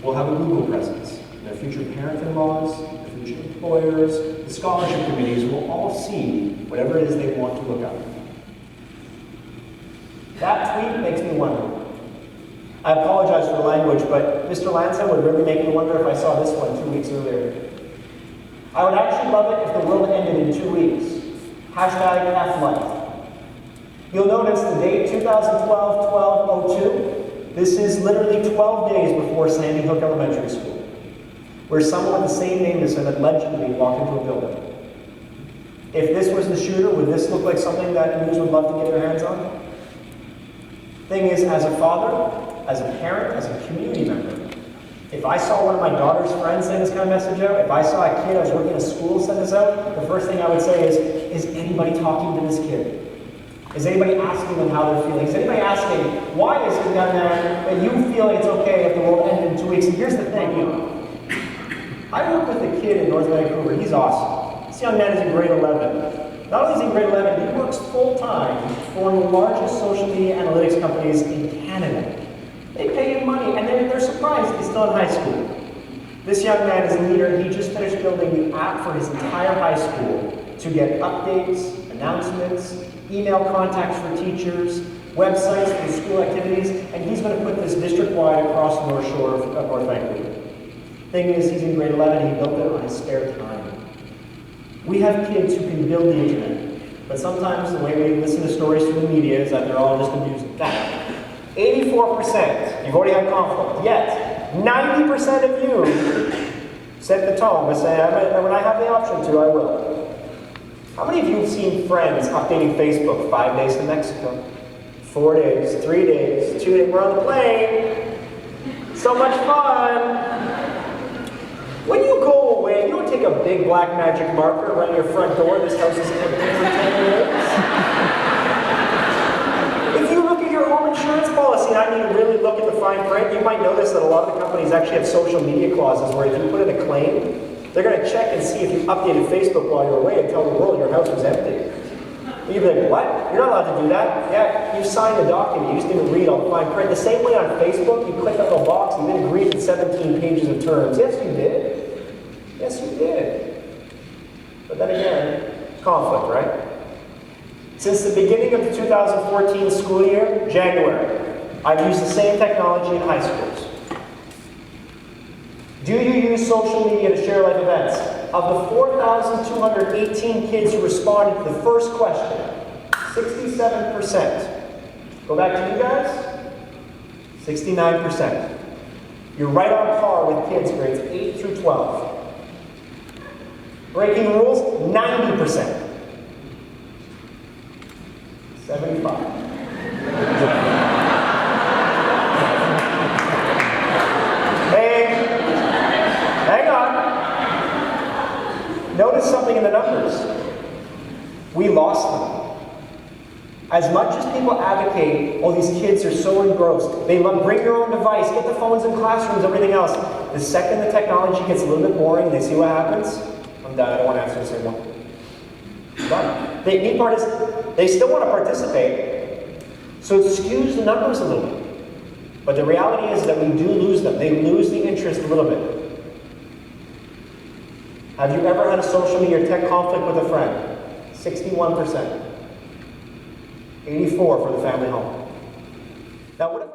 will have a Google presence. Their future parent-in-laws, their future employers, the scholarship committees will all see whatever it is they want to look up. That tweet makes me wonder. I apologize for the language, but Mr. Lanza would really make me wonder if I saw this one 2 weeks earlier. I would actually love it if the world ended in 2 weeks. Hashtag F-Life. You'll notice the date 2012-12-02. This is literally 12 days before Sandy Hook Elementary School, where someone with the same name as him allegedly walked into a building. If this was the shooter, would this look like something that news would love to get their hands on? Thing is, as a father, as a parent, as a community member, if I saw one of my daughter's friends send this kind of message out, if I saw a kid I was working at a school send this out, the first thing I would say is anybody talking to this kid? Is anybody asking them how they're feeling? Is anybody asking, why is it down there that you feel like it's okay if the world ended in 2 weeks? And here's the thing, I work with a kid in North Vancouver. He's awesome. This young man is in grade 11. Not only is he in grade 11, he works full-time for one of the largest social media analytics companies in Canada. They pay him money, and they're surprised he's still in high school. This young man is a leader, and he just finished building the app for his entire high school to get updates, announcements, email contacts for teachers, websites for school activities, and he's going to put this district-wide across the North Shore of North Vancouver. Thing is, he's in grade 11, he built it on his spare time. We have kids who can build the internet, but sometimes the way we listen to stories from the media is that they're all just amusing. 84%, you've already had conflict, yet 90% of you set the tone by saying, when I have the option to, I will. How many of you have seen friends updating Facebook 5 days to Mexico? 4 days, 3 days, 2 days, we're on the plane. So much fun. When you go away, you don't take a big black magic marker around your front door, this house is empty for 10 minutes. If you look at your home insurance policy, and I mean really look at the fine print, you might notice that a lot of the companies actually have social media clauses where if you put in a claim, they're going to check and see if you updated Facebook while you're away and tell the world your house was empty. You'd be like, what? You're not allowed to do that? Yeah, you signed a document, you just didn't read all the fine print. The same way on Facebook, you click on the box and you didn't agree to 17 pages of terms. Yes, you did. Yes, you did. But then again, conflict, right? Since the beginning of the 2014 school year, January, I've used the same technology in high schools. Do you use social media to share life events? Of the 4,218 kids who responded to the first question, 67%. Go back to you guys. 69%. You're right on par with kids grades 8 through 12. Breaking rules, 90%. 75. Hey, hang on. Notice something in the numbers. We lost them. As much as people advocate, oh, these kids are so engrossed, they love bring your own device, get the phones in classrooms, everything else. The second the technology gets a little bit boring, they see what happens. I'm done, I don't want to answer the same one. But the neat part is, they still want to participate, so it skews the numbers a little bit. But the reality is that we do lose them. They lose the interest a little bit. Have you ever had a social media or tech conflict with a friend? 61%. 84% for the family home. Now what if